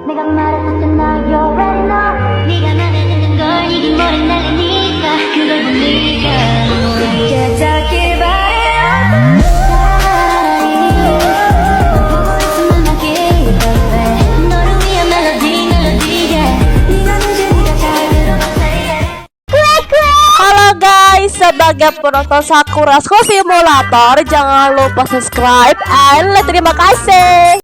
내가 말했었잖아 you already know 네가 맘에 드는 걸 이긴 모래 날리니까 그걸 본 네가 모르게 닿길 바래 보고 있으면 난 기겁해 너를 위한 멜로디가 네가 늦으니까 잘 들어봐 Halo guys, sebagai penonton Sakura School Simulator, jangan lupa subscribe and like. Terima kasih.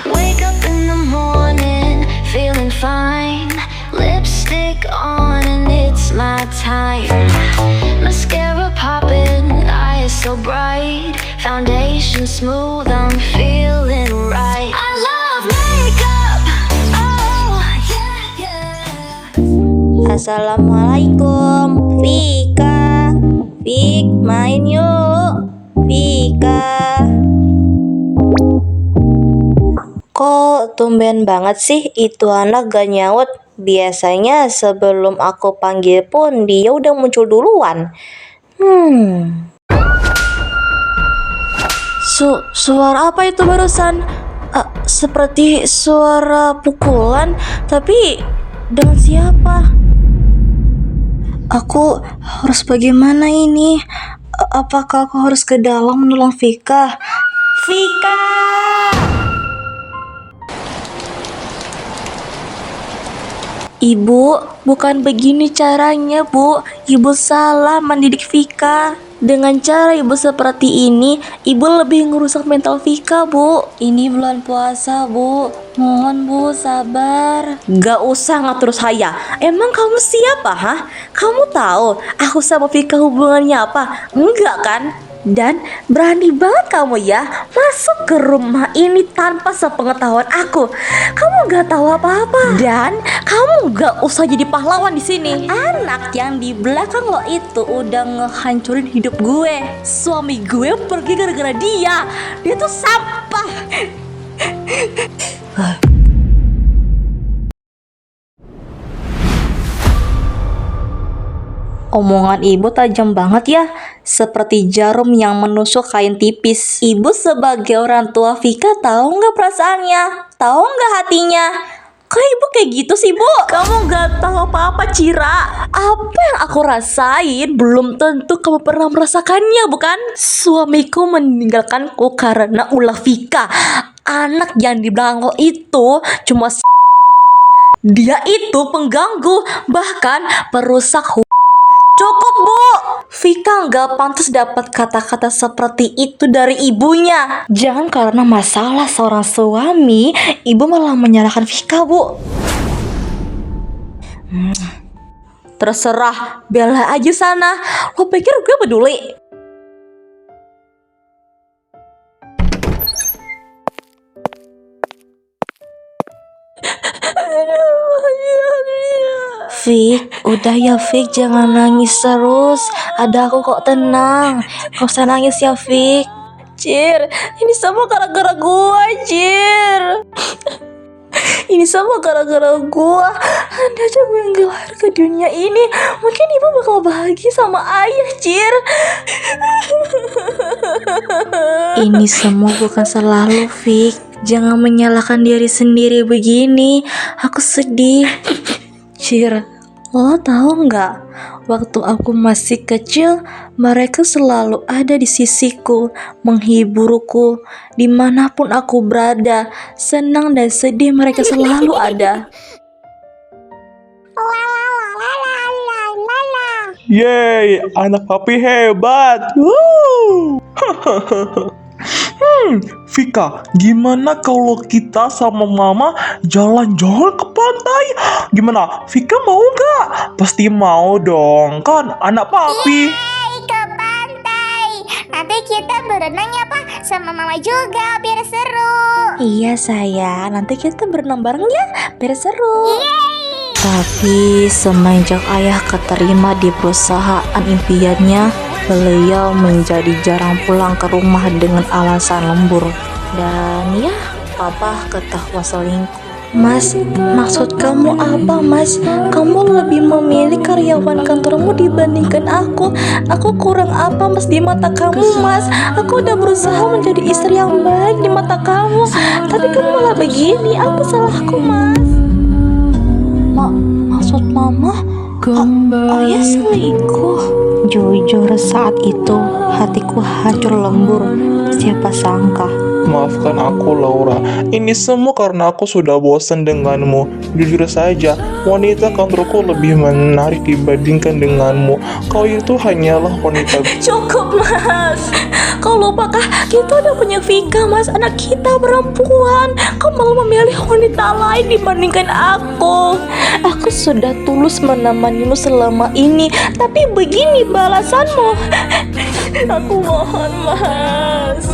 Wake up in the morning, feeling fine. Lipstick on and it's my time. Mascara popping, eyes so bright. Foundation smooth, I'm feeling right. I love makeup, oh yeah, yeah. Assalamualaikum, Vika. Vik, main yuk. Vika. Kok tumben banget sih itu anak gak nyaut? Biasanya sebelum aku panggil pun dia udah muncul duluan. Suara apa itu barusan? Seperti suara pukulan, tapi dengan siapa? Aku harus bagaimana ini? Apakah aku harus ke dalam menolong Vika? Vika! Ibu, bukan begini caranya, Bu. Ibu salah mendidik Vika. Dengan cara ibu seperti ini, ibu lebih ngerusak mental Vika, Bu. Ini bulan puasa, Bu. Mohon, Bu, sabar. Gak usah ngatur saya. Emang kamu siapa, hah? Kamu tahu aku sama Vika hubungannya apa? Enggak kan? Dan berani banget kamu ya masuk ke rumah ini tanpa sepengetahuan aku. Kamu gak tahu apa-apa dan kamu gak usah jadi pahlawan di sini. Anak yang di belakang lo itu udah ngehancurin hidup gue. Suami gue pergi gara-gara dia. Dia tuh sampah. Omongan ibu tajam banget ya, seperti jarum yang menusuk kain tipis. Ibu sebagai orang tua Vika tahu nggak perasaannya? Tahu nggak hatinya? Kok ibu kayak gitu sih, Bu? Kamu nggak tahu apa-apa, Cira. Apa yang aku rasain belum tentu kamu pernah merasakannya, bukan? Suamiku meninggalkanku karena ulah Vika. Anak yang di belakang lo itu cuma dia itu pengganggu, bahkan perusak Cukup, Bu. Vika nggak pantas dapat kata-kata seperti itu dari ibunya. Jangan karena masalah seorang suami, ibu malah menyalahkan Vika, Bu. Terserah, bela aja sana. Lo pikir gue peduli? Fik, udah ya Fik, jangan nangis terus. Ada aku kok, tenang. Gak usah nangis ya Fik. Cir, ini semua gara-gara gua, Cir. Ini semua gara-gara gua. Anda aja gue yang lahir ke dunia ini, mungkin ibu bakal bahagia sama ayah, Cir. Ini semua bukan salah lo, Fik. Jangan menyalahkan diri sendiri begini. Aku sedih. Cir, lo tahu nggak? Waktu aku masih kecil, mereka selalu ada di sisiku, menghiburku dimanapun aku berada. Senang dan sedih mereka selalu ada. Yeay, anak papi hebat. Woo. Vika, gimana kalau kita sama mama jalan-jalan ke pantai? Gimana? Vika mau nggak? Pasti mau dong, kan anak papi. Yeay, ke pantai. Nanti kita berenang ya Pak, sama mama juga biar seru. Iya sayang, nanti kita berenang bareng ya, biar seru. Yeay. Tapi semenjak ayah keterima di perusahaan impiannya, beliau menjadi jarang pulang ke rumah dengan alasan lembur. Dan ya, papa ketahuan selingkuh. Mas, maksud kamu apa, Mas? Kamu lebih memilih karyawan kantormu dibandingkan aku. Aku kurang apa, Mas, di mata kamu, Mas? Aku udah berusaha menjadi istri yang baik di mata kamu, tapi kamu malah begini. Apa salahku, Mas? Maksud Mama? Ayah selingkuh. Jujur saat itu hatiku hancur lembur. Siapa sangka. Maafkan aku, Laura. Ini semua karena aku sudah bosan denganmu. Jujur saja, wanita kantorku lebih menarik dibandingkan denganmu. Kau itu hanyalah wanita. Cukup, Mas. Kau lupakah kita udah punya Vika, Mas, anak kita perempuan. Kau malah memilih wanita lain dibandingkan aku. Aku sudah tulus menemanimu selama ini, tapi begini balasanmu. Aku mohon, Mas.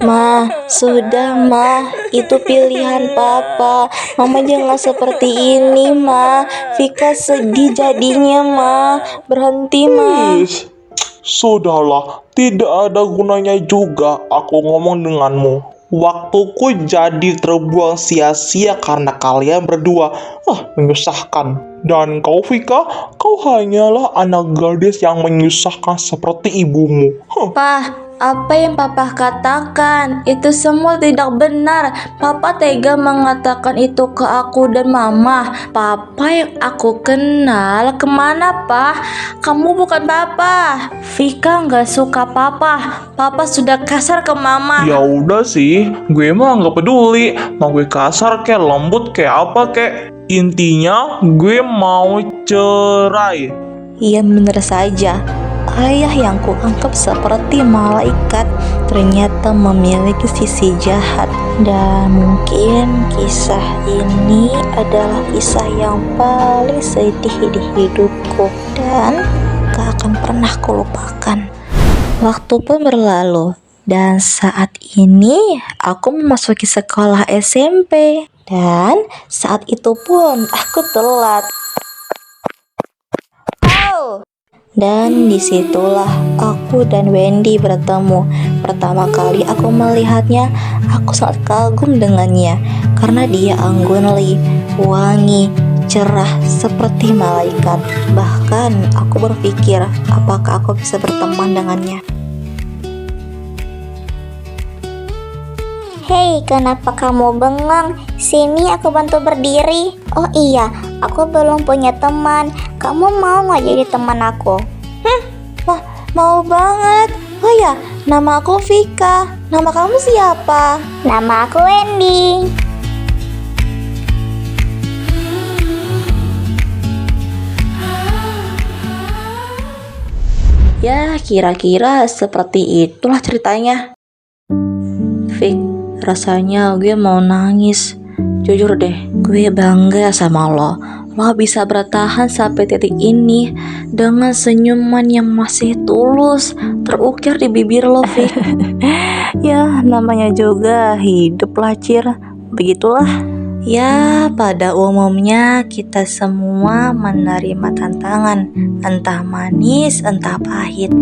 Ma, sudah, Ma. Itu pilihan Papa. Mama jangan seperti ini, Ma. Vika sedih jadinya, Ma. Berhenti, Ma. Please. Sudahlah, tidak ada gunanya juga aku ngomong denganmu. Waktuku jadi terbuang sia-sia karena kalian berdua. Menyusahkan. Dan kau, Vika, kau hanyalah anak gadis yang menyusahkan seperti ibumu. Pah, apa yang Papa katakan? Itu semua tidak benar. Papa tega mengatakan itu ke aku dan Mama. Papa yang aku kenal kemana, Pak? Kamu bukan Papa. Vika nggak suka Papa. Papa sudah kasar ke Mama. Ya udah sih, gue mah nggak peduli. Mau gue kasar kayak lembut kayak apa kayak. Intinya gue mau cerai. Iya, benar saja. Ayah yang kuanggap seperti malaikat ternyata memiliki sisi jahat. Dan mungkin kisah ini adalah kisah yang paling sedih di hidupku dan gak akan pernah kulupakan. Waktu pun berlalu dan saat ini aku memasuki sekolah SMP. Dan saat itu pun aku telat. Dan disitulah aku dan Wendy bertemu. Pertama kali aku melihatnya, aku sangat kagum dengannya karena dia anggun, wangi, cerah seperti malaikat. Bahkan aku berpikir apakah aku bisa berteman dengannya. Hei, kenapa kamu bengong? Sini aku bantu berdiri. Oh iya, aku belum punya teman. Kamu mau nggak jadi teman aku? Mau banget. Oh ya, nama aku Vika. Nama kamu siapa? Nama aku Wendy. Ya, kira-kira seperti itulah ceritanya. Vik, rasanya gue mau nangis. Jujur deh, gue bangga sama lo. Lo bisa bertahan sampai titik ini dengan senyuman yang masih tulus terukir di bibir lo, Vik. Ya, namanya juga hidup lah, Cir. Begitulah. Ya, pada umumnya kita semua menerima tantangan, entah manis, entah pahit.